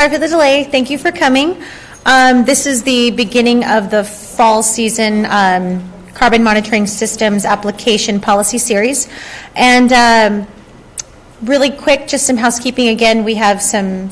Sorry for the delay. Thank you for coming. This is the beginning of the fall season carbon monitoring systems application policy series. And really quick, just some housekeeping. Again, we have some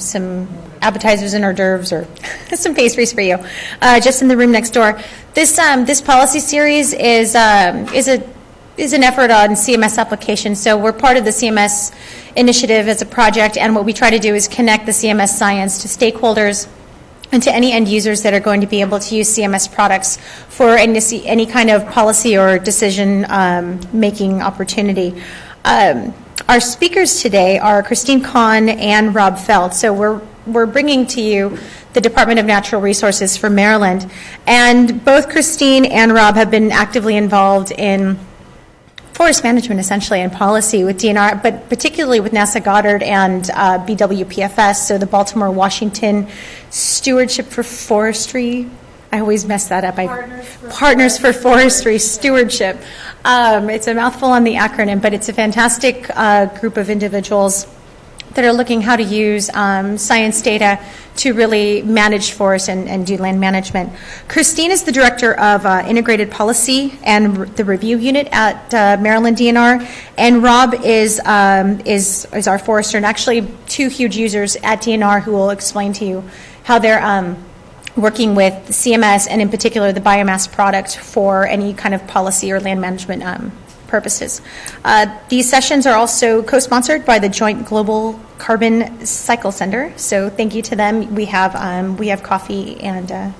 appetizers and hors d'oeuvres or some pastries for you just in the room next door. This policy series is an effort on CMS application. So we're part of the CMS initiative as a project, and what we try to do is connect the CMS science to stakeholders and to any end users that are going to be able to use CMS products for any kind of policy or decision making opportunity. Our speakers today are Christine Conn and Rob Feldt. So we're bringing to you the Department of Natural Resources for Maryland, and both Christine and Rob have been actively involved in forest management, essentially, and policy with DNR, but particularly with NASA Goddard and BWPFS, so the Baltimore-Washington Stewardship for Forestry. I always mess that up. Partners for Forestry Stewardship. It's a mouthful on the acronym, but it's a fantastic group of individuals that are looking how to use science data to really manage forests and do land management. Christine is the director of integrated policy and the review unit at Maryland DNR, and Rob is our forester, and actually two huge users at DNR who will explain to you how they're working with CMS and in particular the biomass product for any kind of policy or land management purposes. These sessions are also co-sponsored by the Joint Global Carbon Cycle Center, so thank you to them. We have coffee and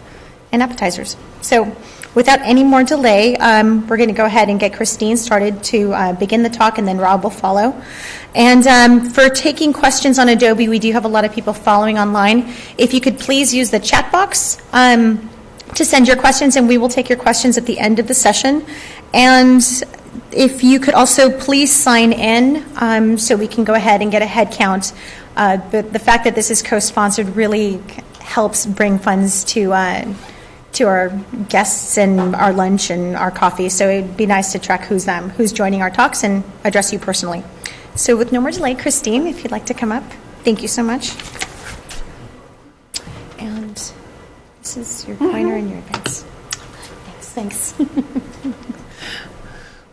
appetizers. So without any more delay, we're going to go ahead and get Christine started to begin the talk, and then Rob will follow. And for taking questions on Adobe, we do have a lot of people following online. If you could please use the chat box to send your questions, and we will take your questions at the end of the session. And if you could also please sign in so we can go ahead and get a head count. The fact that this is co-sponsored really helps bring funds to our guests and our lunch and our coffee. So it would be nice to track who's joining our talks and address you personally. So with no more delay, Christine, if you'd like to come up. Thank you so much. And this is your pointer and your advance. Thanks.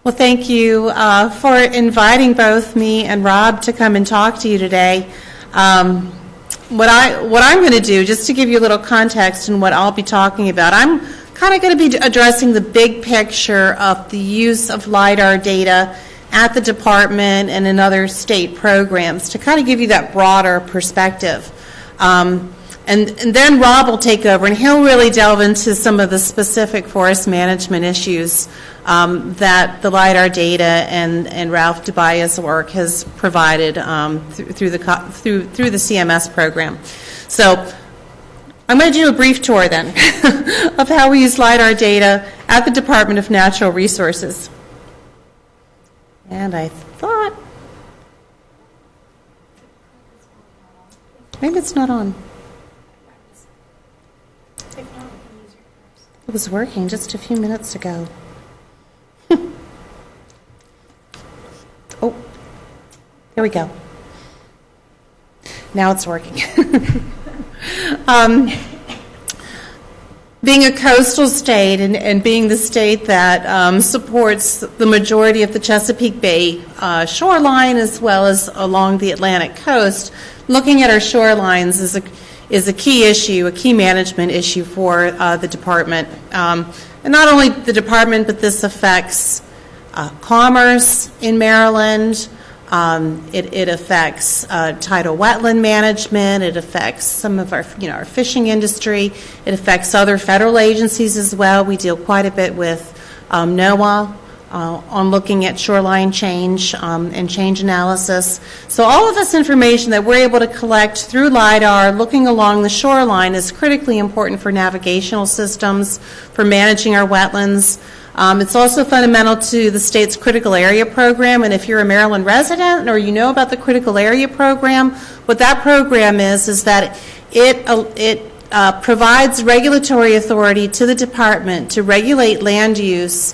Well, thank you for inviting both me and Rob to come and talk to you today. What I'm going to do, just to give you a little context in what I'll be talking about, I'm kind of going to be addressing the big picture of the use of LiDAR data at the department and in other state programs to kind of give you that broader perspective. And then Rob will take over, and he'll really delve into some of the specific forest management issues that the LiDAR data and Ralph Dubaya's work has provided through the CMS program. So I'm going to do a brief tour then of how we use LiDAR data at the Department of Natural Resources. And I thought maybe it's not on. It was working just a few minutes ago. Oh, here we go. Now it's working. Being a coastal state and being the state that supports the majority of the Chesapeake Bay shoreline as well as along the Atlantic coast, looking at our shorelines is a key issue, a key management issue for the department. And not only the department, but this affects commerce in Maryland. It affects tidal wetland management. It affects some of our fishing industry. It affects other federal agencies as well. We deal quite a bit with NOAA on looking at shoreline change and change analysis. So all of this information that we're able to collect through LiDAR looking along the shoreline is critically important for navigational systems, for managing our wetlands. It's also fundamental to the state's critical area program, and if you're a Maryland resident or you know about the critical area program, what that program is that it provides regulatory authority to the department to regulate land use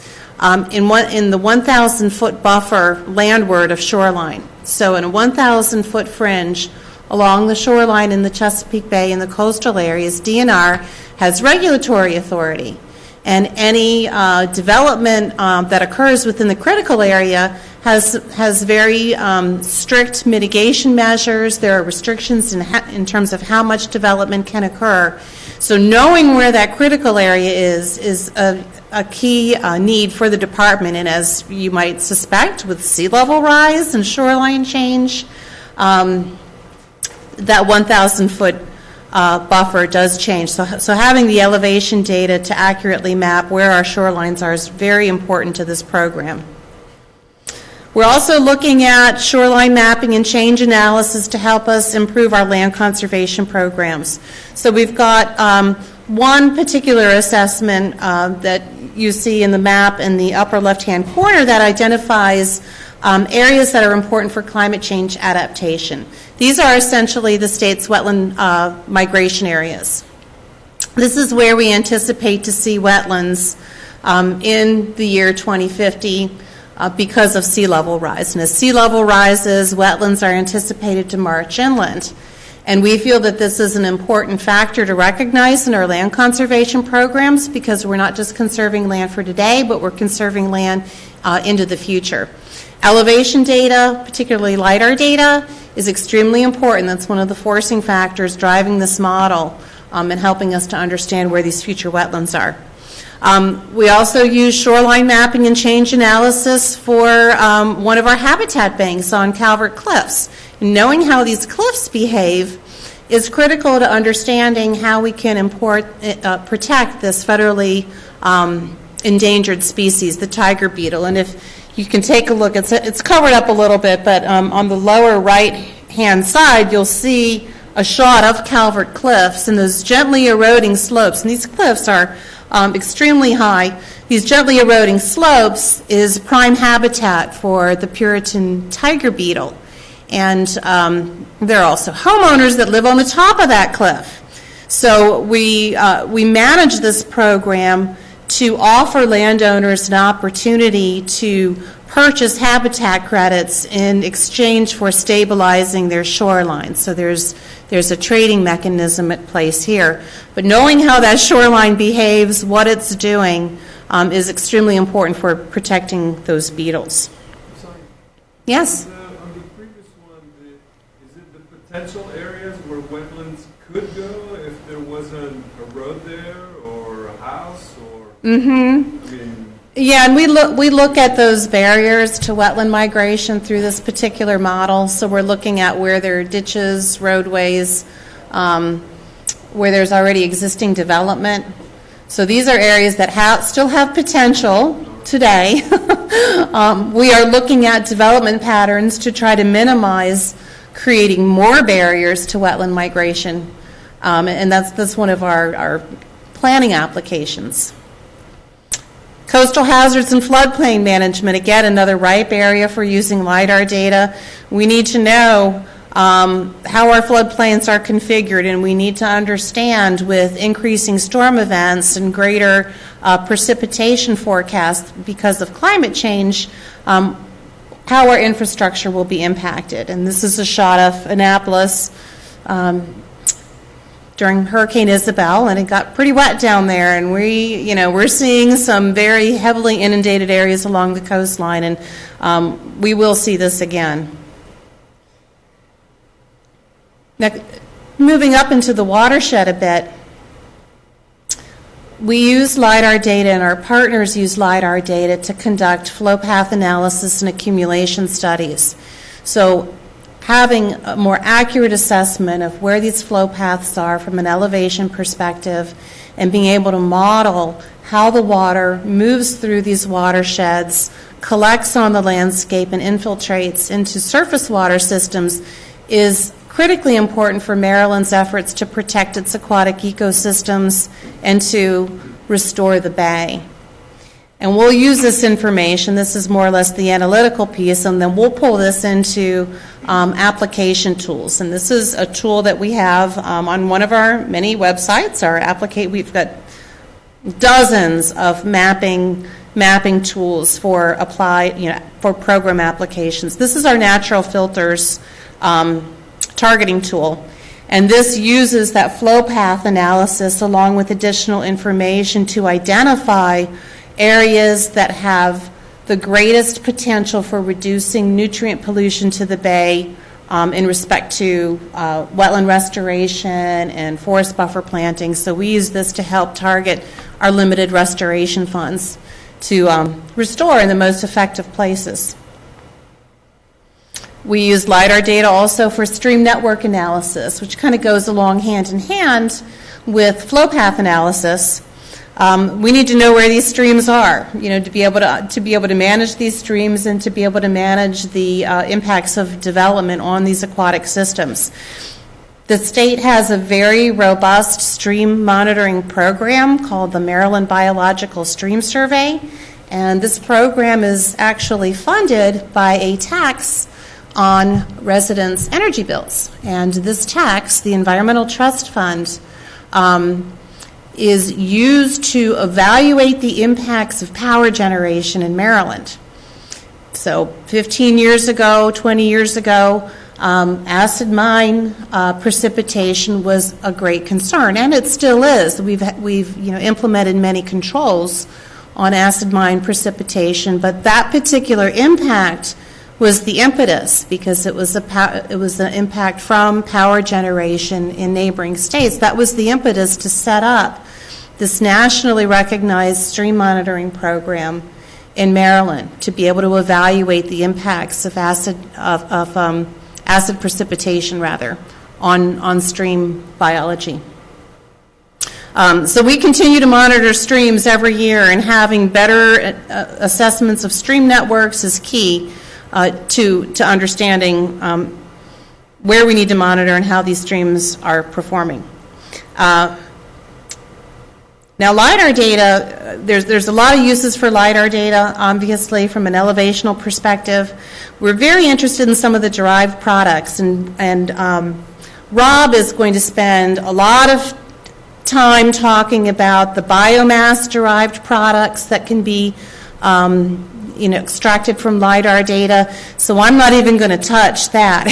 in the 1,000-foot buffer landward of shoreline. So in a 1,000-foot fringe along the shoreline in the Chesapeake Bay and the coastal areas, DNR has regulatory authority. And any development that occurs within the critical area has very strict mitigation measures. There are restrictions in terms of how much development can occur. So knowing where that critical area is a key need for the department. And as you might suspect, with sea level rise and shoreline change, that 1,000-foot buffer does change. So having the elevation data to accurately map where our shorelines are is very important to this program. We're also looking at shoreline mapping and change analysis to help us improve our land conservation programs. So we've got one particular assessment that you see in the map in the upper left-hand corner that identifies areas that are important for climate change adaptation. These are essentially the state's wetland migration areas. This is where we anticipate to see wetlands in the year 2050 because of sea level rise. And as sea level rises, wetlands are anticipated to march inland. And we feel that this is an important factor to recognize in our land conservation programs because we're not just conserving land for today, but we're conserving land into the future. Elevation data, particularly LiDAR data, is extremely important. That's one of the forcing factors driving this model and helping us to understand where these future wetlands are. We also use shoreline mapping and change analysis for one of our habitat banks on Calvert Cliffs. Knowing how these cliffs behave is critical to understanding how we can protect this federally endangered species, the tiger beetle. And if you can take a look, it's covered up a little bit, but on the lower right-hand side, you'll see a shot of Calvert Cliffs and those gently eroding slopes. And these cliffs are extremely high. These gently eroding slopes is prime habitat for the Puritan tiger beetle. And there are also homeowners that live on the top of that cliff. So we manage this program to offer landowners an opportunity to purchase habitat credits in exchange for stabilizing their shoreline. So there's a trading mechanism at place here. But knowing how that shoreline behaves, what it's doing, is extremely important for protecting those beetles. Sorry. Yes? On the previous one, is it the potential areas where wetlands could go if there wasn't a road there or a house or? Mm-hmm. I mean, yeah, and we look at those barriers to wetland migration through this particular model. So we're looking at where there are ditches, roadways, where there's already existing development. So these are areas that still have potential today. We are looking at development patterns to try to minimize creating more barriers to wetland migration, and that's one of our planning applications. Coastal hazards and floodplain management, again, another ripe area for using LiDAR data. We need to know how our floodplains are configured, and we need to understand with increasing storm events and greater precipitation forecasts because of climate change, how our infrastructure will be impacted. And this is a shot of Annapolis during Hurricane Isabel, and it got pretty wet down there, and we're seeing some very heavily inundated areas along the coastline, and we will see this again. Now, moving up into the watershed a bit, we use LiDAR data, and our partners use LiDAR data to conduct flow path analysis and accumulation studies. So having a more accurate assessment of where these flow paths are from an elevation perspective and being able to model how the water moves through these watersheds, collects on the landscape, and infiltrates into surface water systems is critically important for Maryland's efforts to protect its aquatic ecosystems and to restore the bay. And we'll use this information. This is more or less the analytical piece, and then we'll pull this into application tools. And this is a tool that we have on one of our many websites. We've got dozens of mapping tools for for program applications. This is our natural filters targeting tool. And this uses that flow path analysis along with additional information to identify areas that have the greatest potential for reducing nutrient pollution to the bay in respect to wetland restoration and forest buffer planting. So we use this to help target our limited restoration funds to restore in the most effective places. We use LiDAR data also for stream network analysis, which kind of goes along hand in hand with flow path analysis. We need to know where these streams are, to be able to manage these streams and to be able to manage the impacts of development on these aquatic systems. The state has a very robust stream monitoring program called the Maryland Biological Stream Survey, and this program is actually funded by a tax on residents' energy bills. And this tax, the Environmental Trust Fund, is used to evaluate the impacts of power generation in Maryland. So 15 years ago, 20 years ago, acid mine precipitation was a great concern, and it still is. We've implemented many controls on acid mine precipitation, but that particular impact was the impetus because it was an impact from power generation in neighboring states. That was the impetus to set up this nationally recognized stream monitoring program in Maryland to be able to evaluate the impacts of acid precipitation on stream biology. So we continue to monitor streams every year, and having better assessments of stream networks is key to understanding where we need to monitor and how these streams are performing. Now, LiDAR data, there's a lot of uses for LiDAR data, obviously, from an elevational perspective. We're very interested in some of the derived products, and Rob is going to spend a lot of time talking about the biomass-derived products that can be extracted from LiDAR data, so I'm not even going to touch that.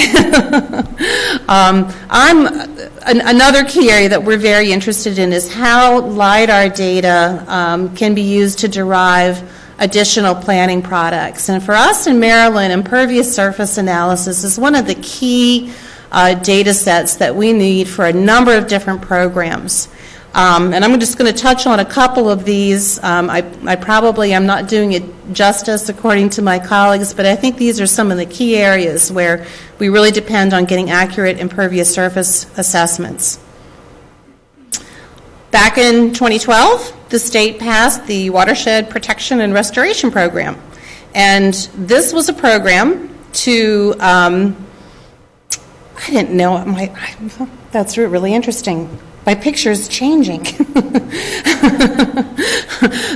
Another key area that we're very interested in is how LiDAR data can be used to derive additional planning products. And for us in Maryland, impervious surface analysis is one of the key data sets that we need for a number of different programs. And I'm just going to touch on a couple of these. I probably am not doing it justice according to my colleagues, but I think these are some of the key areas where we really depend on getting accurate impervious surface assessments. Back in 2012, the state passed the Watershed Protection and Restoration Program. And this was a program to, I didn't know, that's really interesting. My picture's changing.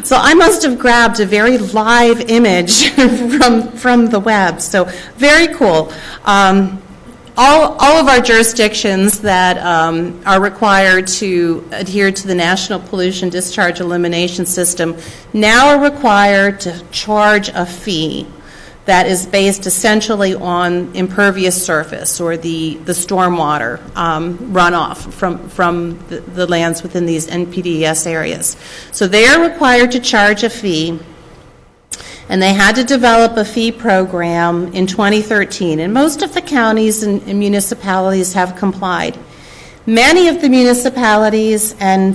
So I must have grabbed a very live image from the web. So very cool. All of our jurisdictions that are required to adhere to the National Pollution Discharge Elimination System now are required to charge a fee that is based essentially on impervious surface or the stormwater runoff from the lands within these NPDES areas. So they are required to charge a fee, and they had to develop a fee program in 2013, and most of the counties and municipalities have complied. Many of the municipalities and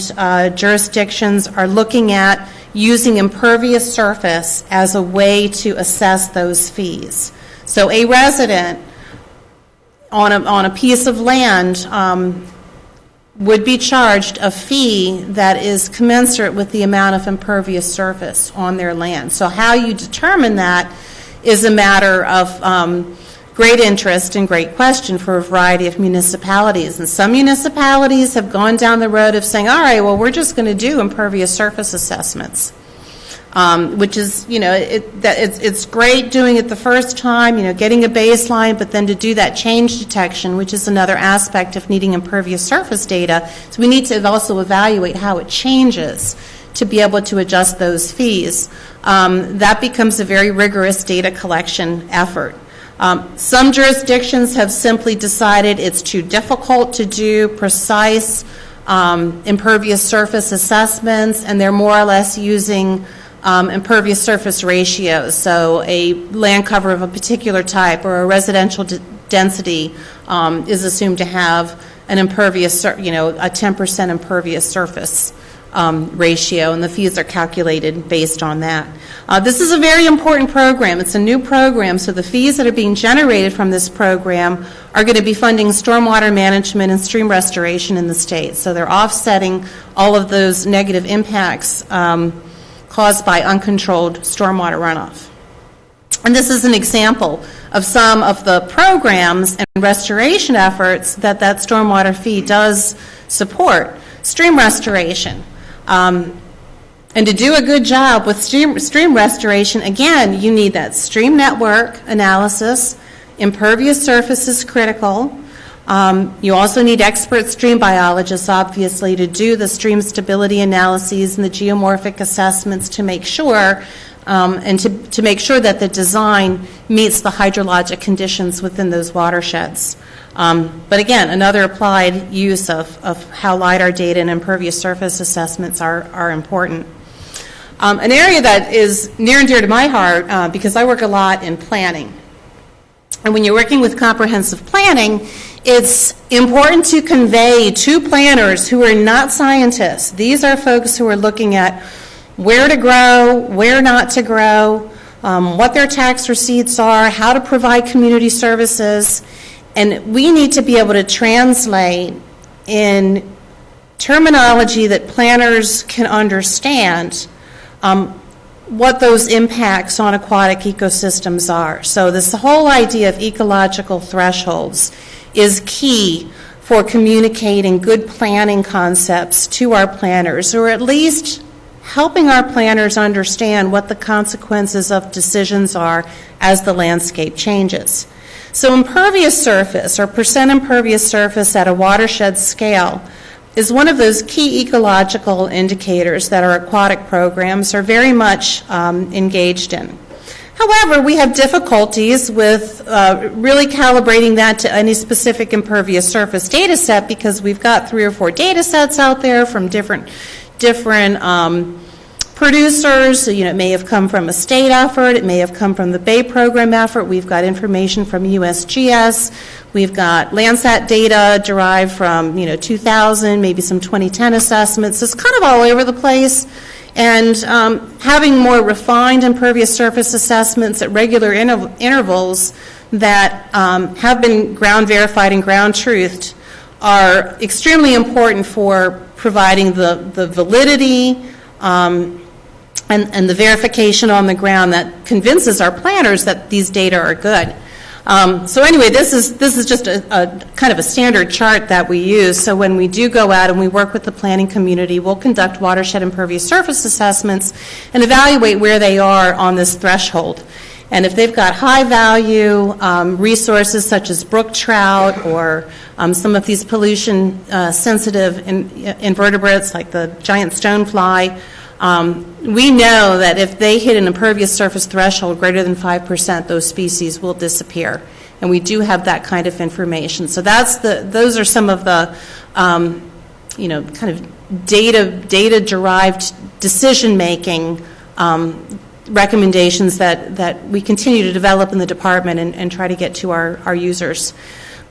jurisdictions are looking at using impervious surface as a way to assess those fees. So a resident on a piece of land would be charged a fee that is commensurate with the amount of impervious surface on their land. So how you determine that is a matter of great interest and great question for a variety of municipalities. And some municipalities have gone down the road of saying, all right, well, we're just going to do impervious surface assessments, which is, it's great doing it the first time, getting a baseline, but then to do that change detection, which is another aspect of needing impervious surface data. So we need to also evaluate how it changes to be able to adjust those fees. That becomes a very rigorous data collection effort. Some jurisdictions have simply decided it's too difficult to do precise impervious surface assessments, and they're more or less using impervious surface ratios. So a land cover of a particular type or a residential density is assumed to have an impervious, a 10% impervious surface ratio, and the fees are calculated based on that. This is a very important program. It's a new program, so the fees that are being generated from this program are going to be funding stormwater management and stream restoration in the state. So they're offsetting all of those negative impacts caused by uncontrolled stormwater runoff. And this is an example of some of the programs and restoration efforts that stormwater fee does support. Stream restoration. And to do a good job with stream restoration, again, you need that stream network analysis. Impervious surface is critical. You also need expert stream biologists, obviously, to do the stream stability analyses and the geomorphic assessments to make sure, and to make sure that the design meets the hydrologic conditions within those watersheds. But again, another applied use of how LiDAR data and impervious surface assessments are important. An area that is near and dear to my heart, because I work a lot in planning. And when you're working with comprehensive planning, it's important to convey to planners who are not scientists. These are folks who are looking at where to grow, where not to grow, what their tax receipts are, how to provide community services. And we need to be able to translate in terminology that planners can understand what those impacts on aquatic ecosystems are. So this whole idea of ecological thresholds is key for communicating good planning concepts to our planners, or at least helping our planners understand what the consequences of decisions are as the landscape changes. So impervious surface, or percent impervious surface at a watershed scale, is one of those key ecological indicators that our aquatic programs are very much engaged in. However, we have difficulties with really calibrating that to any specific impervious surface data set, because we've got 3 or 4 data sets out there from different producers. So, it may have come from a state effort, it may have come from the Bay program effort. We've got information from USGS. We've got Landsat data derived from 2000, maybe some 2010 assessments. It's kind of all over the place. And having more refined impervious surface assessments at regular intervals that have been ground verified and ground truthed are extremely important for providing the validity and the verification on the ground that convinces our planners that these data are good. So anyway, this is just a kind of a standard chart that we use. So when we do go out and we work with the planning community, we'll conduct watershed impervious surface assessments and evaluate where they are on this threshold. And if they've got high value resources such as brook trout or some of these pollution sensitive invertebrates like the giant stonefly, we know that if they hit an impervious surface threshold greater than 5%, those species will disappear. And we do have that kind of information. So those are some of the, kind of data-derived decision-making recommendations that we continue to develop in the department and try to get to our users.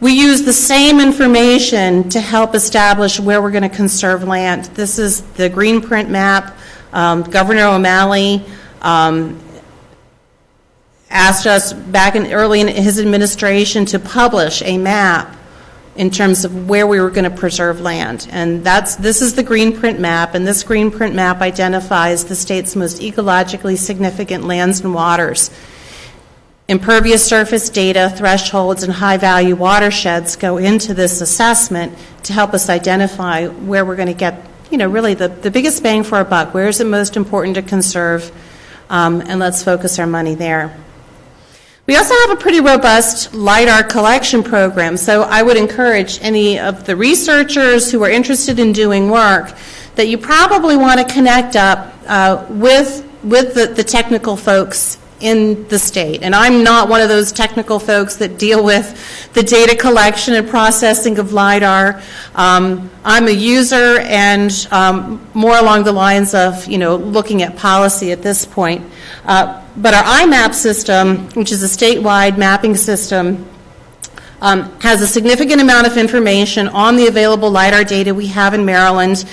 We use the same information to help establish where we're going to conserve land. This is the green print map. Governor O'Malley asked us back early in his administration to publish a map in terms of where we were going to preserve land. And this is the green print map, and this green print map identifies the state's most ecologically significant lands and waters. Impervious surface data, thresholds, and high-value watersheds go into this assessment to help us identify where we're going to get really the biggest bang for our buck. Where is it most important to conserve? And let's focus our money there. We also have a pretty robust LiDAR collection program, so I would encourage any of the researchers who are interested in doing work that you probably want to connect up with the technical folks in the state. And I'm not one of those technical folks that deal with the data collection and processing of LiDAR. I'm a user and more along the lines of, looking at policy at this point. But our IMAP system, which is a statewide mapping system, has a significant amount of information on the available LiDAR data we have in Maryland.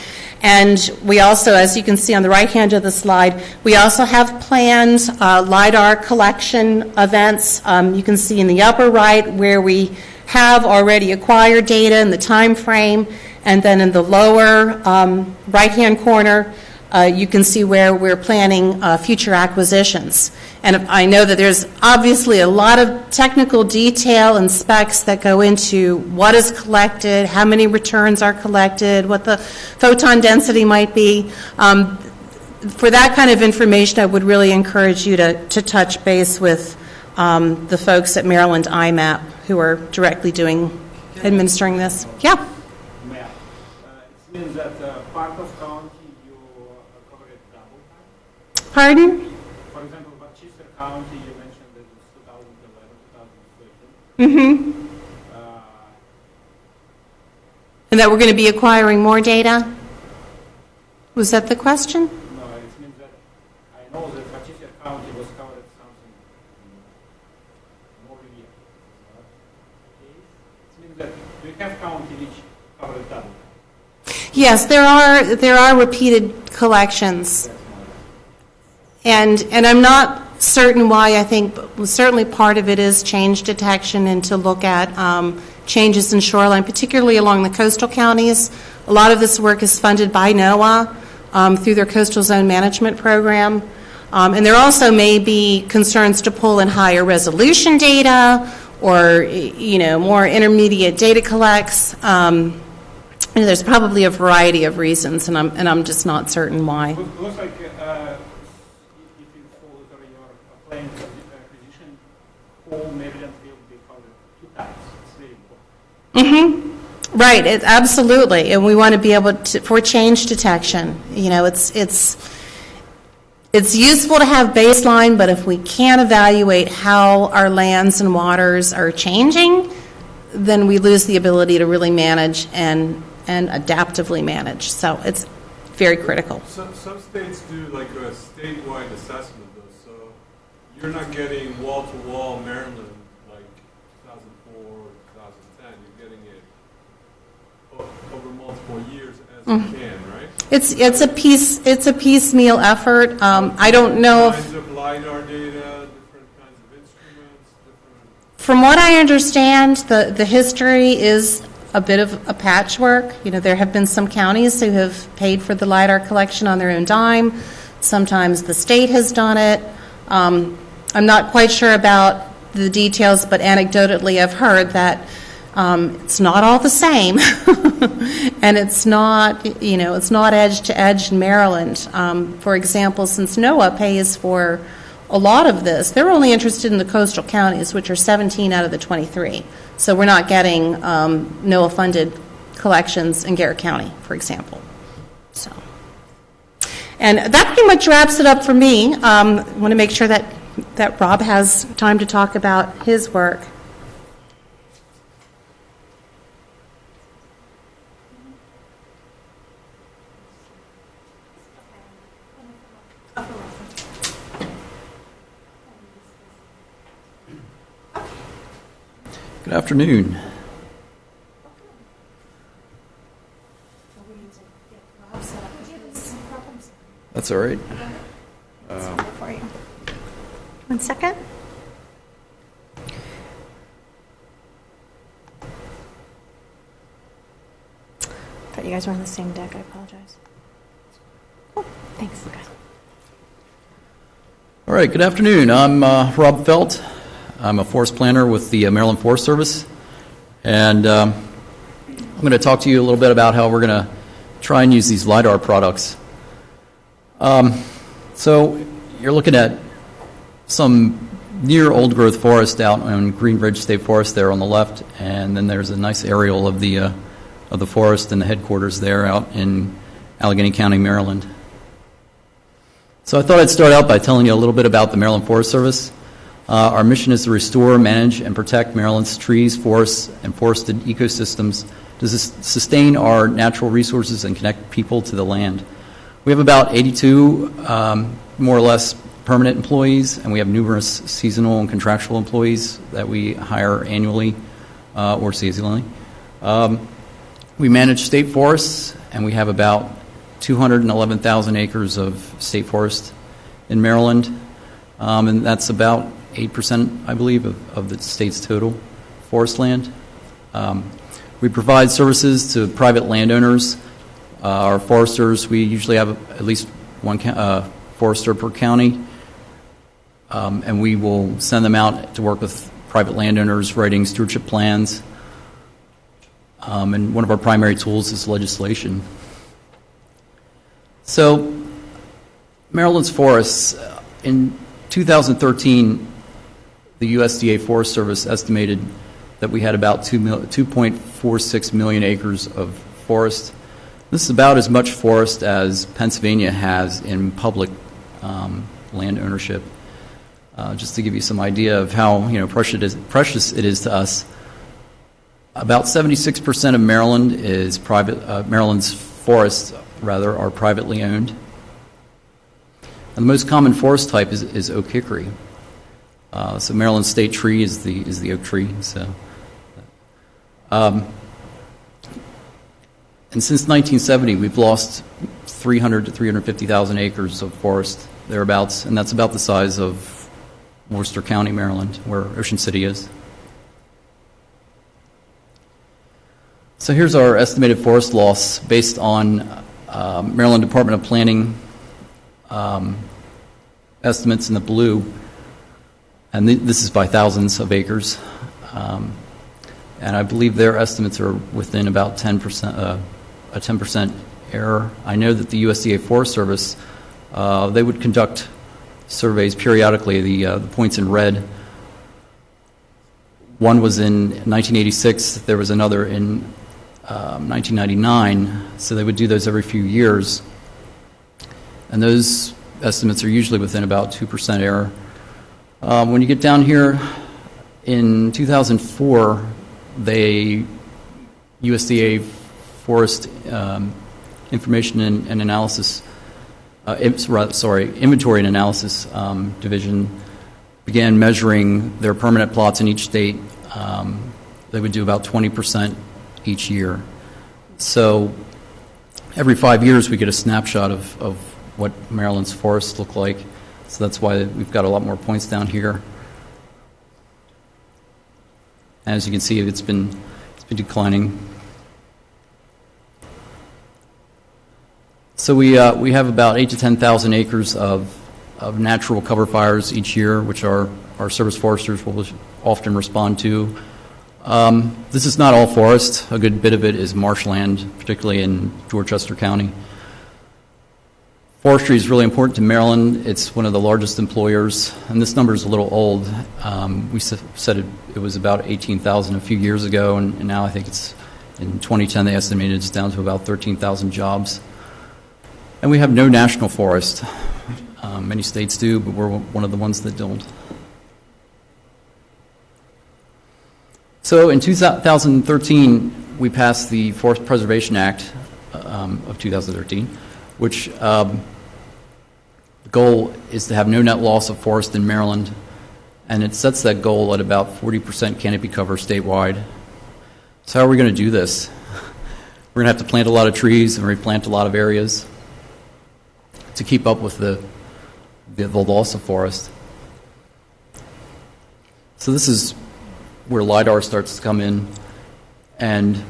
And we also, as you can see on the right hand of the slide, we also have planned LiDAR collection events. You can see in the upper right where we have already acquired data in the time frame, and then in the lower right-hand corner, you can see where we're planning future acquisitions. And I know that there's obviously a lot of technical detail and specs that go into what is collected, how many returns are collected, what the photon density might be. For that kind of information, I would really encourage you to touch base with the folks at Maryland IMAP who are directly administering this. Yeah? Ma'am, it means that part of county you cover it double time? Pardon? For example, Westchester County, you mentioned that it's 2011, 2013. Mm-hmm. And that we're going to be acquiring more data? Was that the question? No, it means that I know that Westchester County was covered something more year. It means that we have county which covered double. Yes, there are repeated collections. And I'm not certain why. I think certainly part of it is change detection and to look at changes in shoreline, particularly along the coastal counties. A lot of this work is funded by NOAA through their Coastal Zone Management Program. And there also may be concerns to pull in higher resolution data or, more intermediate data collects. There's probably a variety of reasons, and I'm just not certain why. It looks like if you follow your planned acquisition, whole Maryland will be covered 2 times. It's very important. Mm-hmm. Right, absolutely, and we want to be able to, for change detection. It's useful to have baseline, but if we can't evaluate how our lands and waters are changing, then we lose the ability to really manage and adaptively manage. So it's very critical. Some states do like a statewide assessment, though. So you're not getting wall-to-wall Maryland like 2004 or 2010. You're getting it over multiple years as you can, right? It's a piecemeal effort. I don't know if. Kinds of LiDAR data, different kinds of instruments, different. From what I understand, the history is a bit of a patchwork. There have been some counties who have paid for the LiDAR collection on their own dime. Sometimes the state has done it. I'm not quite sure about the details, but anecdotally I've heard that it's not all the same, and it's not edge to edge in Maryland. For example, since NOAA pays for a lot of this, they're only interested in the coastal counties, which are 17 out of the 23. So we're not getting NOAA-funded collections in Garrett County, for example. So, and that pretty much wraps it up for me. I want to make sure that Rob has time to talk about his work. Good afternoon. That's all right. For you. 1 second. Thought you guys were on the same deck. I apologize. Cool. Thanks. Okay. All right, good afternoon. I'm Rob Feldt. I'm a forest planner with the Maryland Forest Service, and I'm going to talk to you a little bit about how we're going to try and use these LiDAR products. So you're looking at some near old-growth forest out on Green Ridge State Forest there on the left, and then there's a nice aerial of the forest and the headquarters there out in Allegheny County, Maryland. So I thought I'd start out by telling you a little bit about the Maryland Forest Service. Our mission is to restore, manage, and protect Maryland's trees, forests, and forested ecosystems to sustain our natural resources and connect people to the land. We have about 82, more or less, permanent employees, and we have numerous seasonal and contractual employees that we hire annually or seasonally. We manage state forests, and we have about 211,000 acres of state forest in Maryland, and that's about 8%, I believe, of the state's total forest land. We provide services to private landowners. Our foresters, we usually have at least one forester per county, and we will send them out to work with private landowners writing stewardship plans. And one of our primary tools is legislation. So, Maryland's forests, in 2013, the USDA Forest Service estimated that we had about 2.46 million acres of forest. This is about as much forest as Pennsylvania has in public land ownership. Just to give you some idea of how precious it is to us, about 76% of Maryland is private. Maryland's forests, rather, are privately owned. And the most common forest type is oak hickory. So Maryland's state tree is the oak tree. So, and since 1970, we've lost 300 to 350,000 acres of forest thereabouts, and that's about the size of Worcester County, Maryland, where Ocean City is. So here's our estimated forest loss based on Maryland Department of Planning estimates in the blue, and this is by thousands of acres. And I believe their estimates are within about 10%, a 10% error. I know that the USDA Forest Service, they would conduct surveys periodically. The points in red, one was in 1986, there was another in 1999, so they would do those every few years. And those estimates are usually within about 2% error. When you get down here, in 2004, USDA Forest Information and Analysis, Inventory and Analysis Division began measuring their permanent plots in each state. They would do about 20% each year. So every 5 years we get a snapshot of what Maryland's forests look like. So that's why we've got a lot more points down here. As you can see, it's been declining. So we have about 8,000 to 10,000 acres of natural cover fires each year, which our service foresters will often respond to. This is not all forest. A good bit of it is marshland, particularly in Dorchester County. Forestry is really important to Maryland. It's one of the largest employers, and this number is a little old. We said it was about 18,000 a few years ago, and now I think it's, in 2010, they estimated it's down to about 13,000 jobs. And we have no national forest. Many states do, but we're one of the ones that don't. So in 2013, we passed the Forest Preservation Act of 2013, which the goal is to have no net loss of forest in Maryland, and it sets that goal at about 40% canopy cover statewide. So how are we going to do this? We're going to have to plant a lot of trees and replant a lot of areas to keep up with the loss of forest. So this is where LiDAR starts to come in, and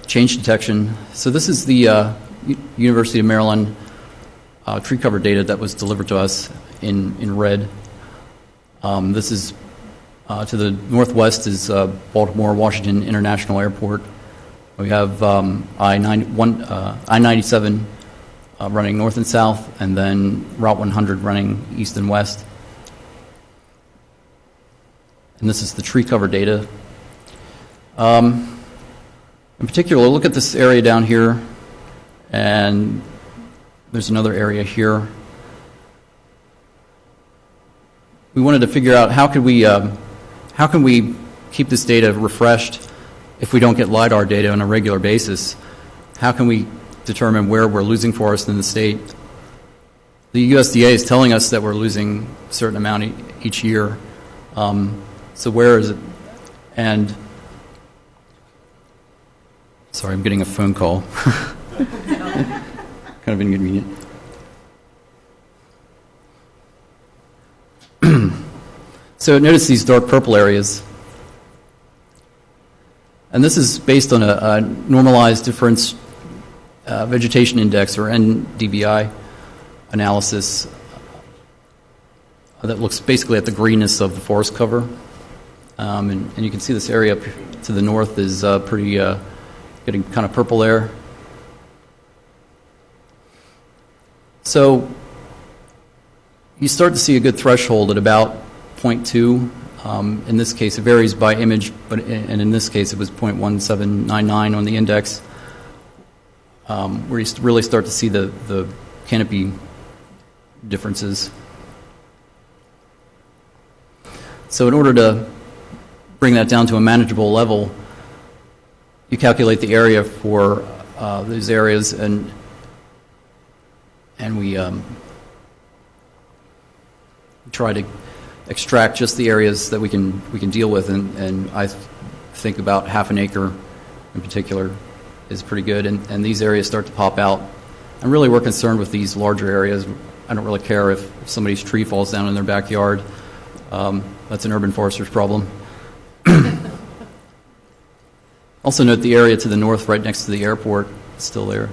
change detection. So this is the University of Maryland tree cover data that was delivered to us in red. This is to the northwest is Baltimore Washington International Airport. We have I-97 running north and south, and then Route 100 running east and west. And this is the tree cover data. In particular, look at this area down here, and there's another area here. we wanted to figure out how can we keep this data refreshed if we don't get LiDAR data on a regular basis. How can we determine where we're losing forest in the state? The USDA is telling us that we're losing a certain amount each year. So where is it? And sorry, I'm getting a phone call. Kind of inconvenient. So notice these dark purple areas. And this is based on a normalized difference vegetation index, or Ndvi analysis, that looks basically at the greenness of the forest cover. And you can see this area up to the north is pretty getting kind of purple there. So you start to see a good threshold at about 0.2. In this case, it varies by image, and in this case, it was 0.1799 on the index, where you really start to see the canopy differences. So in order to bring that down to a manageable level, you calculate the area for these areas, and we try to extract just the areas that we can deal with, and I think about half an acre in particular is pretty good, and these areas start to pop out. And really we're concerned with these larger areas. I don't really care if somebody's tree falls down in their backyard. That's an urban forester's problem. Also note the area to the north right next to the airport is still there.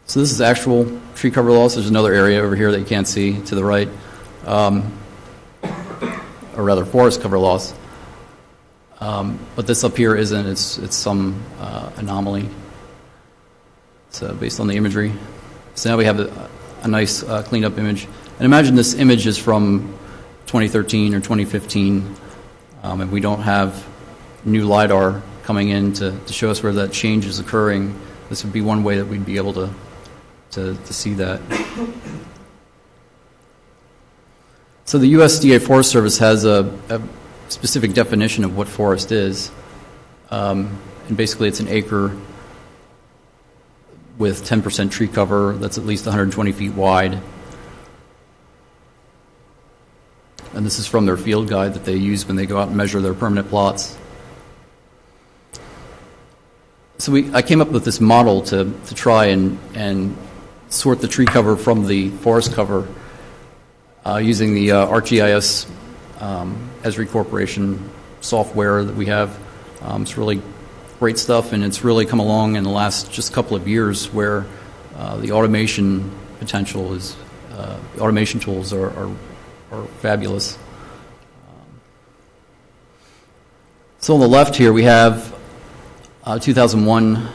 So this is actual tree cover loss. There's another area over here that you can't see to the right, or rather forest cover loss. But this up here isn't. It's some anomaly. So based on the imagery. So now we have a nice cleaned up image. And imagine this image is from 2013 or 2015, and we don't have new LiDAR coming in to show us where that change is occurring. This would be one way that we'd be able to see that. So the USDA Forest Service has a specific definition of what forest is. And basically it's an acre with 10% tree cover that's at least 120 feet wide. And this is from their field guide that they use when they go out and measure their permanent plots. So I came up with this model to try and sort the tree cover from the forest cover using the ArcGIS Esri Corporation software that we have. It's really great stuff, and it's really come along in the last just couple of years where the automation potential is, the automation tools are fabulous. So on the left here we have 2001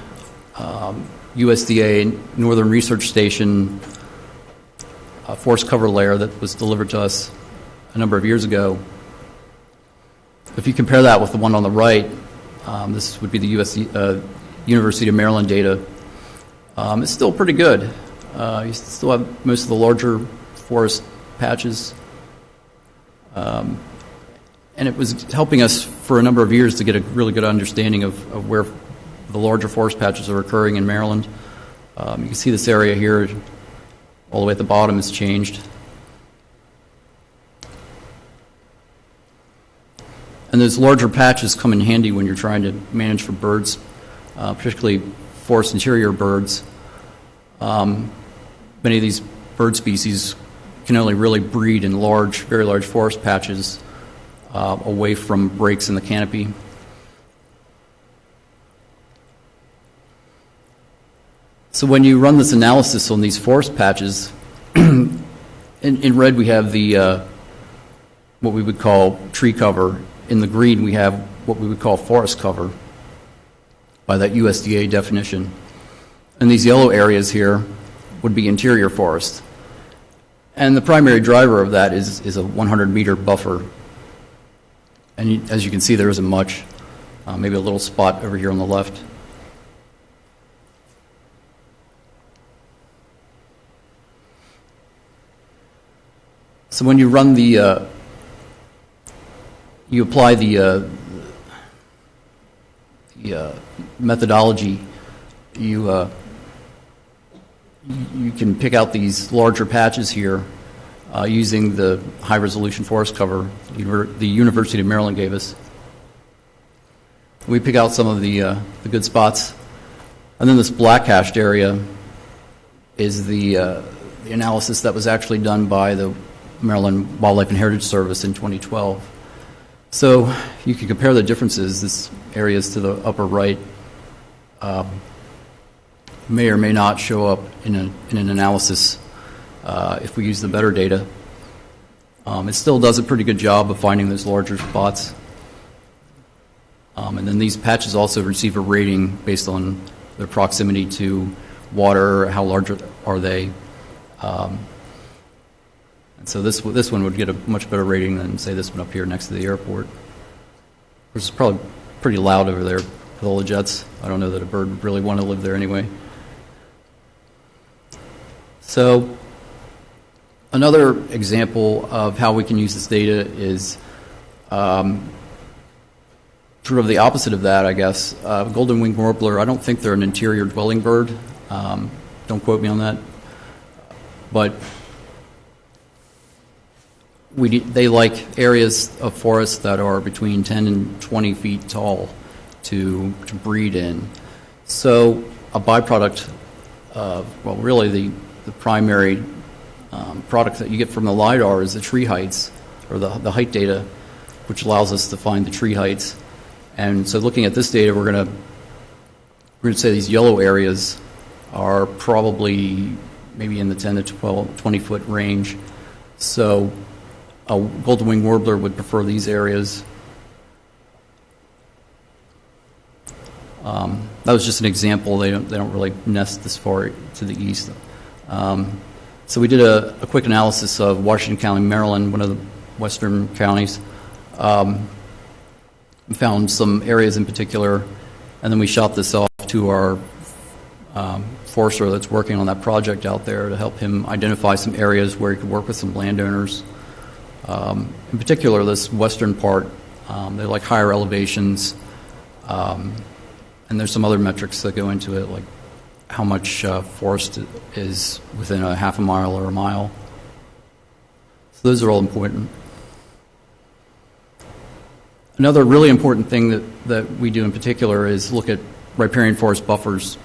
USDA Northern Research Station forest cover layer that was delivered to us a number of years ago. If you compare that with the one on the right, this would be the University of Maryland data. It's still pretty good. You still have most of the larger forest patches. And it was helping us for a number of years to get a really good understanding of where the larger forest patches are occurring in Maryland. You can see this area here, all the way at the bottom, has changed. And those larger patches come in handy when you're trying to manage for birds, particularly forest interior birds. Many of these bird species can only really breed in large, very large forest patches away from breaks in the canopy. So when you run this analysis on these forest patches, in red we have the what we would call tree cover. In the green we have what we would call forest cover by that USDA definition. And these yellow areas here would be interior forest. And the primary driver of that is a 100-meter buffer. And as you can see, there isn't much, maybe a little spot over here on the left. So when you run the, you apply the methodology, you can pick out these larger patches here using the high-resolution forest cover the University of Maryland gave us. We pick out some of the good spots, and then this black hashed area is the analysis that was actually done by the Maryland Wildlife and Heritage Service in 2012. So you can compare the differences. This area is to the upper right may or may not show up in an analysis if we use the better data. It still does a pretty good job of finding those larger spots. And then these patches also receive a rating based on their proximity to water, how large are they. And so this one would get a much better rating than, say, this one up here next to the airport, which is probably pretty loud over there with all the jets. I don't know that a bird would really want to live there anyway. So another example of how we can use this data is sort of the opposite of that, I guess. Golden winged warbler, I don't think they're an interior dwelling bird. Don't quote me on that. But they like areas of forest that are between 10 and 20 feet tall to breed in. So a byproduct of, well, really the primary product that you get from the LiDAR is the tree heights, or the height data, which allows us to find the tree heights. And so looking at this data, we're going to say these yellow areas are probably maybe in the 10 to 20 foot range. So a golden winged warbler would prefer these areas. That was just an example. They don't really nest this far to the east. So we did a quick analysis of Washington County, Maryland, one of the western counties. We found some areas in particular, and then we shot this off to our forester that's working on that project out there to help him identify some areas where he could work with some landowners. In particular, this western part, they like higher elevations, and there's some other metrics that go into it, like how much forest is within a half a mile or a mile. So those are all important. Another really important thing that we do in particular is look at riparian forest buffers.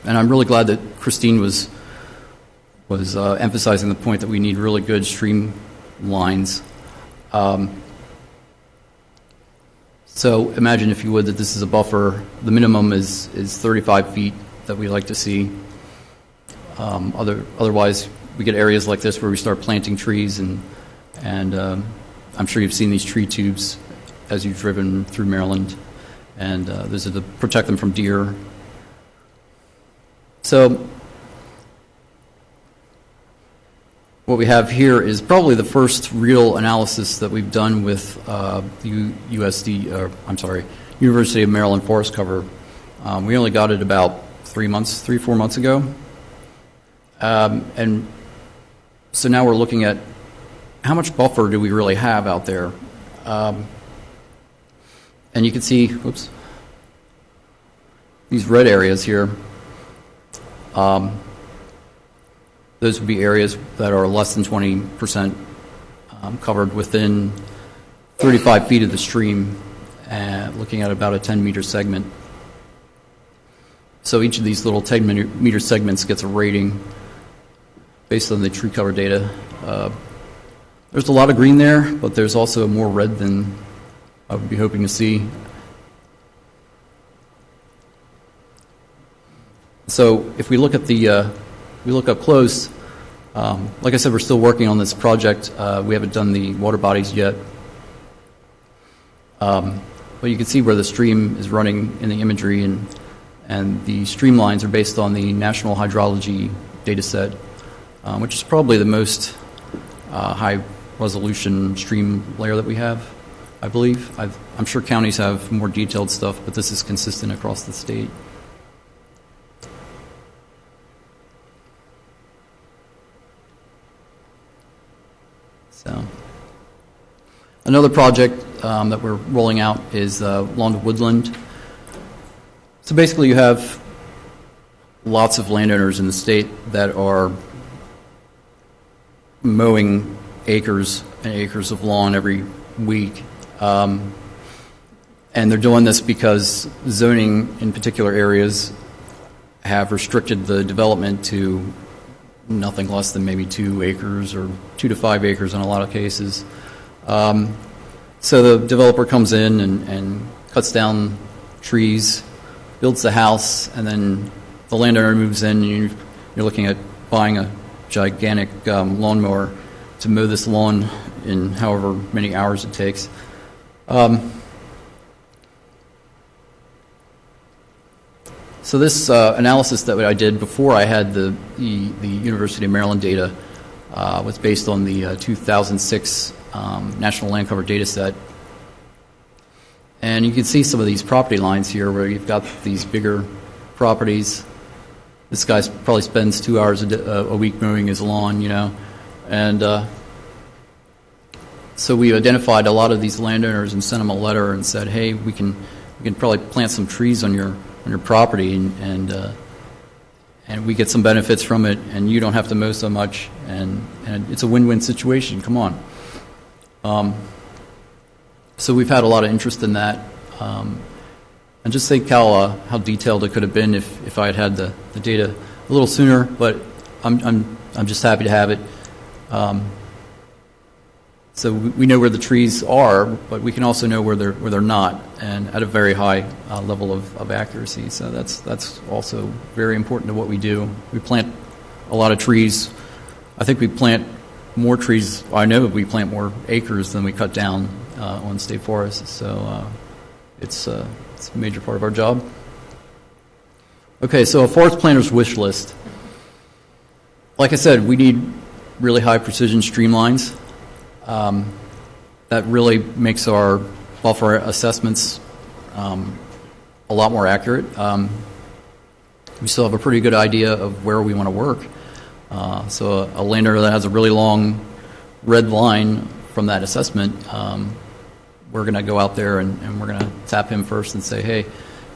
And I'm really glad that Christine was emphasizing the point that we need really good stream lines. So imagine, if you would, that this is a buffer. The minimum is 35 feet that we like to see. Otherwise, we get areas like this where we start planting trees, and I'm sure you've seen these tree tubes as you've driven through Maryland, and those are to protect them from deer. So what we have here is probably the first real analysis that we've done with the University of Maryland forest cover. We only got it about 3 or 4 months ago. And so now we're looking at how much buffer do we really have out there. And you can see, these red areas here. Those would be areas that are less than 20% covered within 35 feet of the stream, looking at about a 10-meter segment. So each of these little 10-meter segments gets a rating based on the tree cover data. There's a lot of green there, but there's also more red than I would be hoping to see. So if we look at we look up close, like I said, we're still working on this project. We haven't done the water bodies yet. But you can see where the stream is running in the imagery, and the streamlines are based on the National Hydrology data set, which is probably the most high-resolution stream layer that we have, I believe. I'm sure counties have more detailed stuff, but this is consistent across the state. So, another project that we're rolling out is lawn to woodland. So basically, you have lots of landowners in the state that are mowing acres and acres of lawn every week. And they're doing this because zoning in particular areas have restricted the development to nothing less than maybe 2 acres or 2 to 5 acres in a lot of cases. So the developer comes in and cuts down trees, builds the house, and then the landowner moves in, and you're looking at buying a gigantic lawnmower to mow this lawn in however many hours it takes. So this analysis that I did before I had the University of Maryland data was based on the 2006 National Land Cover data set. And you can see some of these property lines here where you've got these bigger properties. This guy probably spends 2 hours a week mowing his lawn, you know. And so we identified a lot of these landowners and sent them a letter and said, hey, we can probably plant some trees on your property and we get some benefits from it, and you don't have to mow so much, and it's a win-win situation. Come on. So we've had a lot of interest in that, and just think how detailed it could have been if I had the data a little sooner. But I'm just happy to have it. So we know where the trees are, but we can also know where they're not, and at a very high level of accuracy. So that's also very important to what we do. We plant a lot of trees. I think we plant more trees. I know we plant more acres than we cut down on state forests. So it's a major part of our job. Okay, so a forest planner's wish list. Like I said, we need really high precision streamlines. That really makes our buffer assessments a lot more accurate. We still have a pretty good idea of where we want to work. So a landowner that has a really long red line from that assessment, we're going to go out there and we're going to tap him first and say, hey,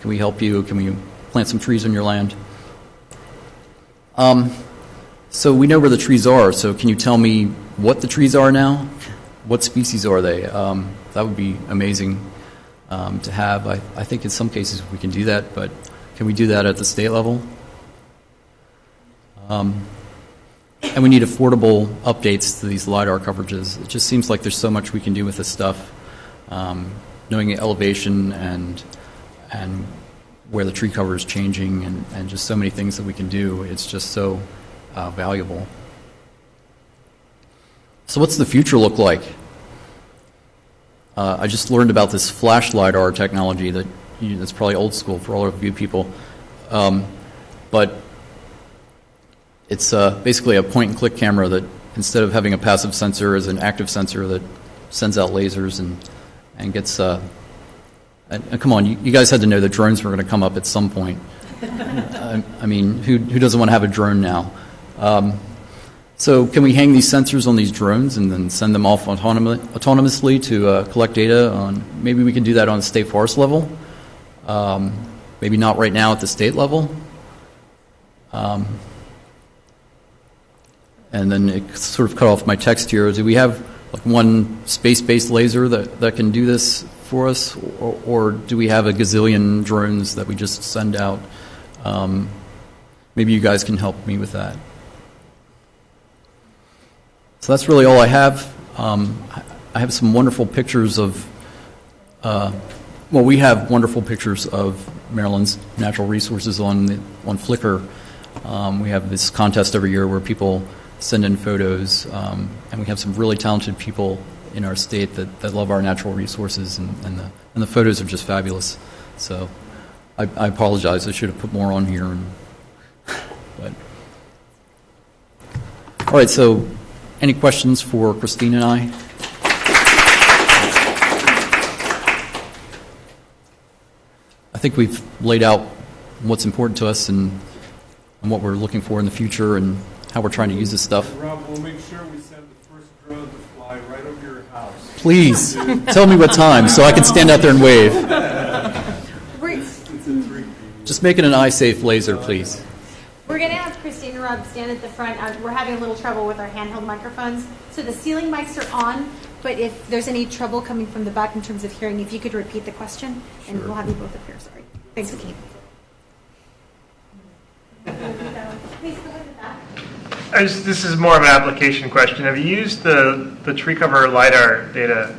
can we help you? Can we plant some trees on your land? So we know where the trees are. So can you tell me what the trees are now? What species are they? That would be amazing to have. I think in some cases we can do that, but can we do that at the state level? And we need affordable updates to these LiDAR coverages. It just seems like there's so much we can do with this stuff. Knowing elevation and where the tree cover is changing and just so many things that we can do, it's just so valuable. So what's the future look like? I just learned about this flash LiDAR technology that's probably old school for all of you people. But it's basically a point-and-click camera that, instead of having a passive sensor, is an active sensor that sends out lasers and gets... and come on, you guys had to know that drones were going to come up at some point. I mean, who doesn't want to have a drone now? So can we hang these sensors on these drones and then send them off autonomously to collect data on... Maybe we can do that on the state forest level. Maybe not right now at the state level. And then it sort of cut off my text here. Do we have like one space-based laser that can do this for us? Or do we have a gazillion drones that we just send out? Maybe you guys can help me with that. So that's really all I have. I have some wonderful pictures of, we have wonderful pictures of Maryland's natural resources on Flickr. We have this contest every year where people send in photos, and we have some really talented people in our state that love our natural resources, and the photos are just fabulous. So I apologize. I should have put more on here. But all right, so any questions for Christine and I? I think we've laid out what's important to us and what we're looking for in the future and how we're trying to use this stuff. Rob, we'll make sure we send the first drone to fly fly right over your house. Please, tell me what time so I can stand out there and wave. It's a 3 feet. Just make it an eye-safe laser, please. We're going to have Christine and Rob stand at the front. We're having a little trouble with our handheld microphones. So the ceiling mics are on, but if there's any trouble coming from the back in terms of hearing, if you could repeat the question, and Sure. we'll have you both up here. Sorry. Thanks, Kate. Please go ahead with that. This is more of an application question. Have you used the tree cover LiDAR data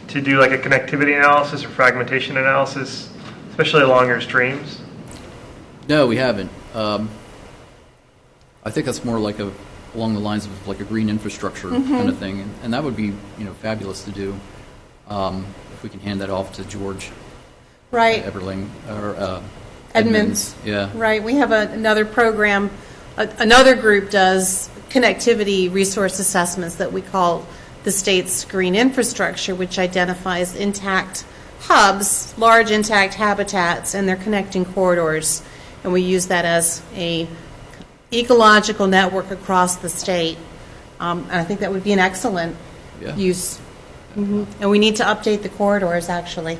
to do like a connectivity analysis or fragmentation analysis, especially along your streams? No, we haven't. I think that's more like along the lines of like a green infrastructure kind of thing, and that would be fabulous to do if we can hand that off to George Right. Everling or Edmonds. Yeah. Right. We have another program, another group does connectivity resource assessments that we call the state's green infrastructure, which identifies intact hubs, large intact habitats, and their connecting corridors. And we use that as a ecological network across the state. And I think that would be an excellent use. And we need to update the corridors, actually.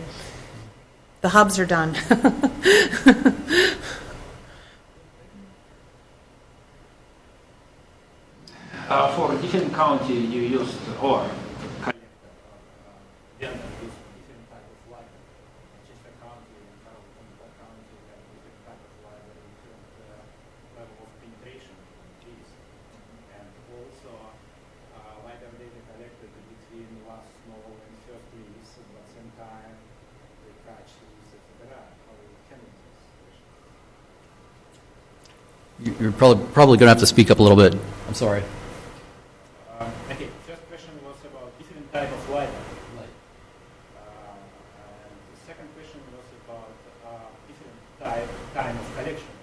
The hubs are done. For different county, you use or collect data with different type of LiDAR. Just a county and how county have different type of LiDAR, different level of penetration of trees. And also LiDAR data collected between last snow and first leaves, but at the same time they catch leaves, etc. How we handle this situation? You're probably going to have to speak up a little bit. I'm sorry. Okay, first question was about different type of LiDAR. And the second question was about different time of collection.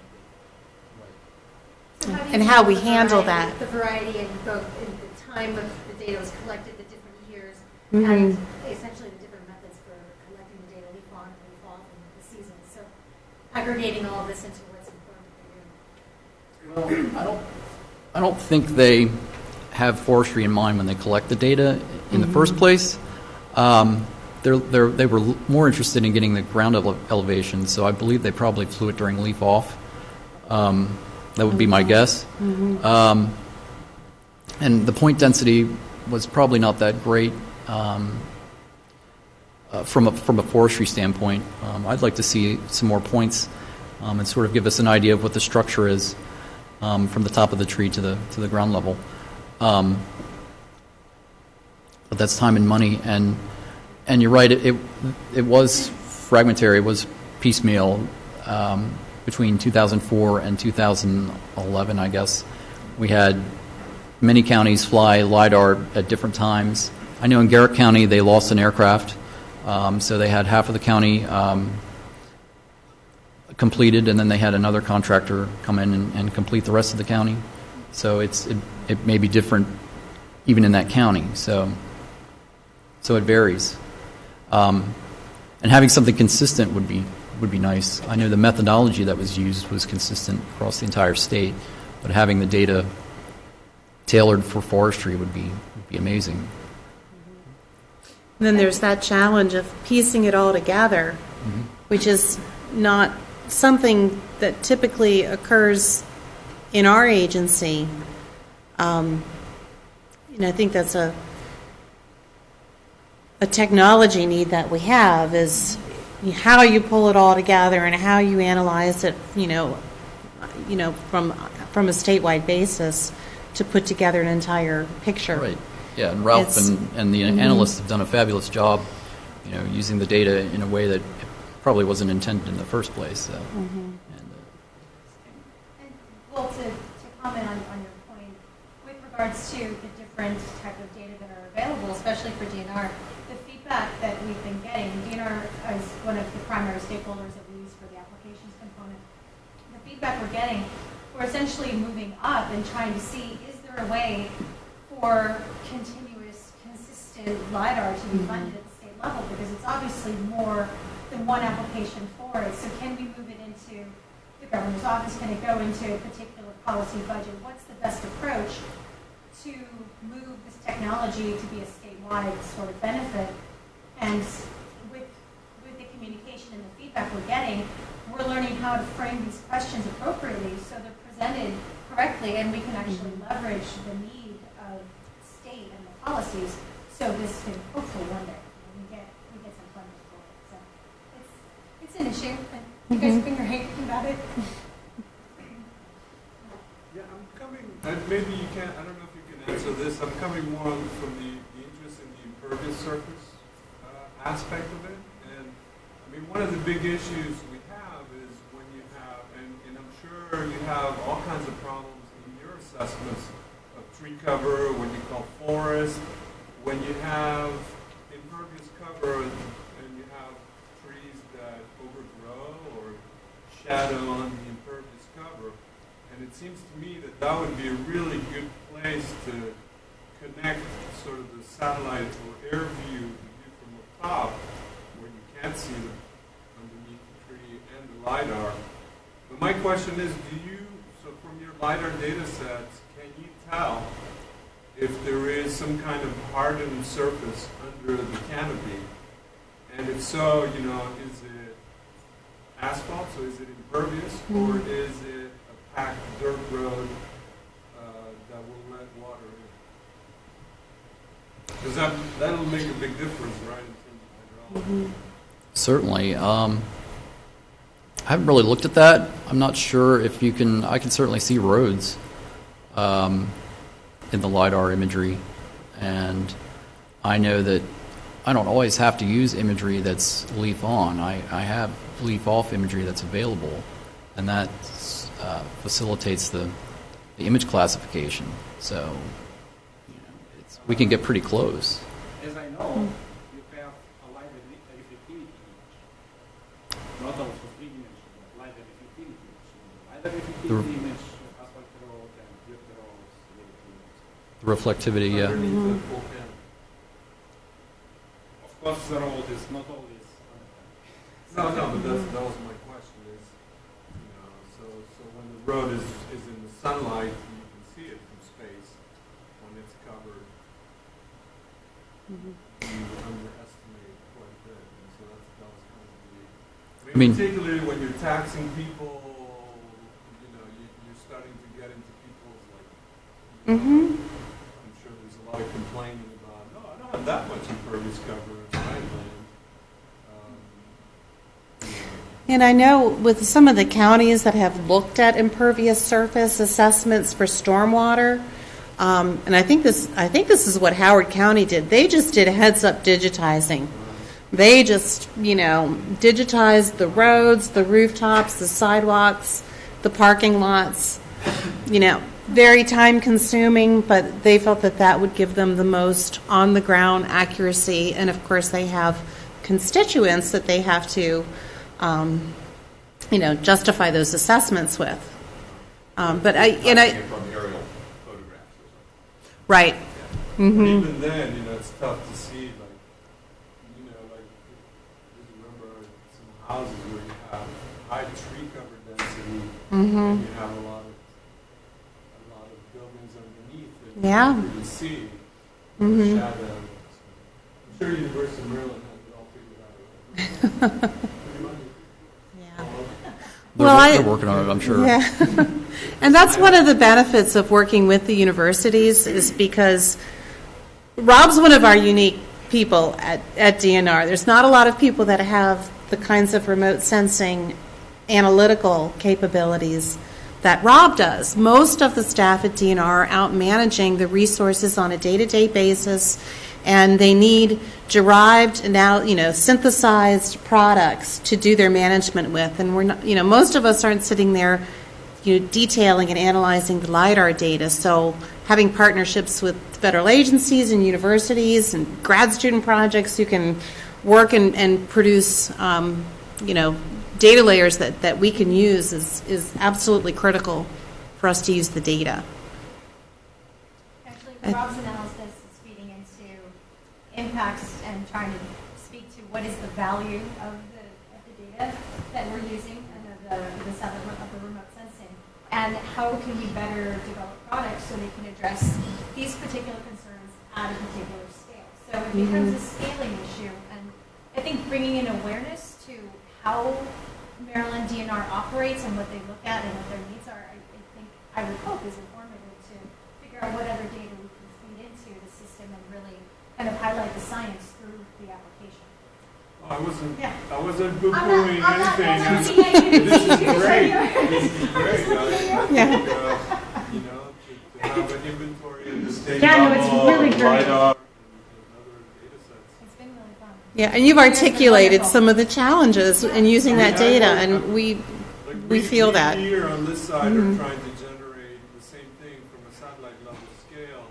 And how we handle that. The variety in both in the time of the data was collected, the different years, Mhm. and essentially the different methods for collecting the data, leaf on, leaf off, and the seasons. So aggregating all of this into what's important for you. Well, I don't think they have forestry in mind when they collect the data in the first place. They were more interested in getting the ground elevation, so I believe they probably flew it during leaf off. That would be my guess. And the point density was probably not that great from a forestry standpoint. I'd like to see some more points and sort of give us an idea of what the structure is from the top of the tree to the ground level. But that's time and money, and you're right. It was fragmentary. It was piecemeal between 2004 and 2011. I guess we had many counties fly LiDAR at different times. I know in Garrett County they lost an aircraft, so they had half of the county completed, and then they had another contractor come in and complete the rest of the county. So it may be different even in that county. So it varies. And having something consistent would be nice. I know the methodology that was used was consistent across the entire state, but having the data tailored for forestry would be amazing. And then there's that challenge of piecing it all together, which is not something that typically occurs in our agency. I think that's a technology need that we have, is how you pull it all together and how you analyze it, from a statewide basis to put together an entire picture. Right. Yeah, and Ralph and the analysts have done a fabulous job, using the data in a way that probably wasn't intended in the first place. So. Well, to comment on your point, with regards to the different type of data that are available, especially for DNR, the feedback that we've been getting, DNR is one of the primary stakeholders that we use for the applications component. The feedback we're getting, we're essentially moving up and trying to see, is there a way for continuous, consistent LiDAR to be funded at the state level? Because it's obviously more than one application for it. So can we move it into the governor's office? Can it go into a particular policy budget? What's the best approach to move this technology to be a statewide wide sort of benefit. And with the communication and the feedback we're getting, we're learning how to frame these questions appropriately so they're presented correctly, and we can actually leverage the need of state and the policies, so this can hopefully one day we get some funding for it. So it's an issue, and you guys have been great about it. Yeah, I'm coming, and maybe you can't, I don't know if you can answer this, I'm coming more from the interest in the impervious surface aspect of it. And I mean, one of the big issues we have is when you have, and I'm sure you have all kinds of problems in your assessments of tree cover, when you call forest, when you have impervious cover and you have trees that overgrow or shadow on the impervious cover. And it seems to me that that would be a really good place to connect sort of the satellite or air view from the top, where you can't see them underneath the tree, and the LiDAR. But my question is, so from your LiDAR data sets, can you tell if there is some kind of hardened surface under the canopy? And if so, is it asphalt, so is it impervious, or is it a packed dirt road that will let water in? Because that'll make a big difference, right, in terms of hydrology. Certainly. I haven't really looked at that. I'm not sure if you can. I can certainly see roads in the LiDAR imagery, and I know that I don't always have to use imagery that's leaf on. I have leaf off imagery that's available, and that facilitates the image classification. So we can get pretty close. As I know, you have a LiDAR reflectivity image. Not also three-dimensional, but LiDAR reflectivity image. LiDAR reflectivity image, asphalt road and dirt roads, very clear. The reflectivity, yeah. Underneath the full canopy. Of course, the road is not always. No, but that was my question. Is so when the road is in the sunlight, you can see it from space. When it's covered, you underestimate quite a bit, and so that was kind of the. I mean, particularly when you're taxing people, you're starting to get into people's I'm sure there's a lot of complaining about. No, I don't have that much impervious cover in my land. And I know with some of the counties that have looked at impervious surface assessments for stormwater, and I think this is what Howard County did. They just did heads-up digitizing. They just, digitized the roads, the rooftops, the sidewalks, the parking lots. Very time-consuming, but they felt that would give them the most on-the-ground accuracy. And of course, they have constituents that they have to justify those assessments with. But I from aerial photographs or something. right. But even then, it's tough to see. Just remember some houses where you have high tree cover density, and you have a lot of buildings underneath that Yeah. you can really see the shadow. I'm sure University of Maryland has it all figured out. They're working on it, I'm sure. Yeah. And that's one of the benefits of working with the universities, is because Rob's one of our unique people at DNR. There's not a lot of people that have the kinds of remote sensing analytical capabilities that Rob does. Most of the staff at DNR are out managing the resources on a day-to-day basis, and they need derived, now synthesized products to do their management with. And we're not, most of us aren't sitting there, detailing and analyzing the LiDAR data. So having partnerships with federal agencies and universities and grad student projects who can work and produce, data layers that we can use is absolutely critical for us to use the data. Actually, Rob's analysis is feeding into impacts and trying to speak to what is the value of the data that we're using and of the remote sensing, and how can we better develop products so they can address these particular concerns at a particular scale. So it becomes a scaling issue. And I think bringing in awareness to how Maryland DNR operates and what they look at and what their needs are, I would hope is informative to figure out what other data we can feed into the system and really kind of highlight the science through the application. I wasn't I'm poo-pooing not anything. This is great. This is great. Yeah. You know, to have an inventory of the state Yeah, no, it's level, really great. LiDAR, and other data sets. It's been really fun. Yeah, and you've articulated some of the challenges in using that data, and we feel that. Here on this side are trying to generate the same thing from a satellite level scale,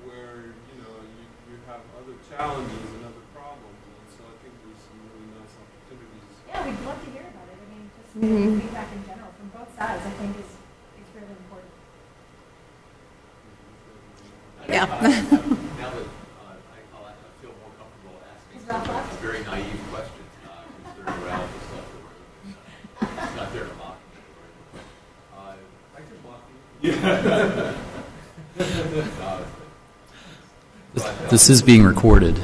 where you have other challenges and other problems, and so I think there's some really nice opportunities. Yeah, we'd love to hear about it. I mean, just getting feedback in general from both sides, I think is really important. Yeah. Now that I feel more comfortable asking Is Ralph some left? very naive questions, considering Ralph is left the room. He's not there to mock me. I can mock you. Yeah. This is being recorded. We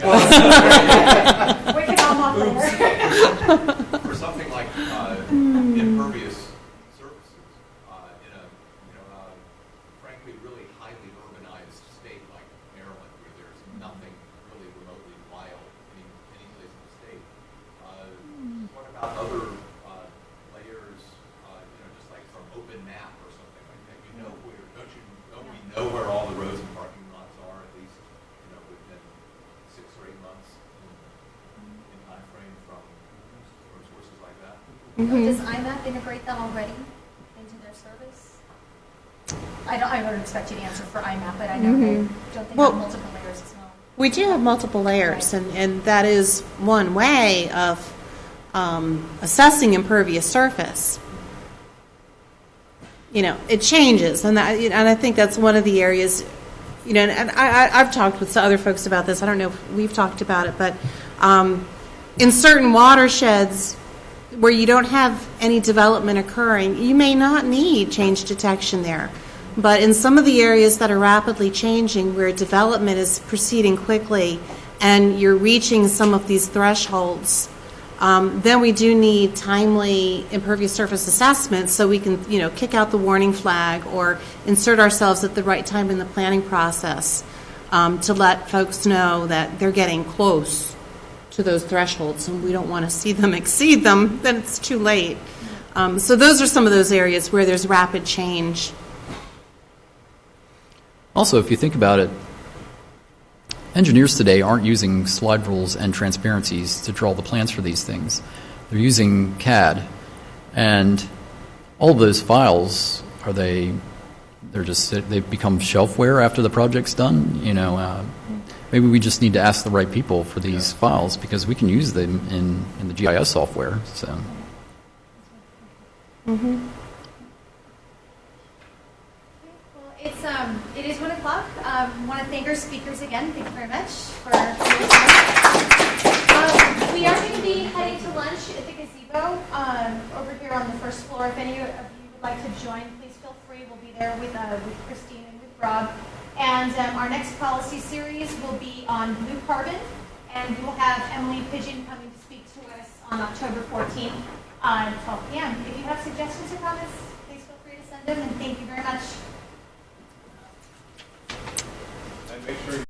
can all mock later. For something like impervious surfaces in a frankly really highly urbanized state like Maryland, where there's nothing really remotely wild any place in the state. What about other layers? Just like from open map or something like that. Don't we know where all the roads and parking lots are at least within 6 or 8 months in time frame from sources like that? Does IMAP integrate that already into their service? I don't expect you to answer for IMAP, but I know they don't they have multiple layers as well. We do have multiple layers, and that is one way of assessing impervious surface. It changes, and I think that's one of the areas. And I've talked with some other folks about this. I don't know if we've talked about it, but in certain watersheds where you don't have any development occurring, you may not need change detection there. But in some of the areas that are rapidly changing, where development is proceeding quickly and you're reaching some of these thresholds, then we do need timely impervious surface assessments so we can, kick out the warning flag or insert ourselves at the right time in the planning process to let folks know that they're getting close to those thresholds and we don't want to see them exceed them, then it's too late. So those are some of those areas where there's rapid change. Also, if you think about it, engineers today aren't using slide rules and transparencies to draw the plans for these things. They're using CAD, and all of those files they've become shelfware after the project's done. Maybe we just need to ask the right people for these files because we can use them in the GIS software. So. It is 1 o'clock. I want to thank our speakers again. Thank you very much for your time. We are going to be heading to lunch at the gazebo over here on the first floor. If any of you would like to join, please feel free. We'll be there with Christine and with Rob. And our next policy series will be on blue carbon, and we will have Emily Pigeon coming to speak to us on October 14th at 12 p.m. If you have suggestions or comments, please feel free to send them, and thank you very much. And make sure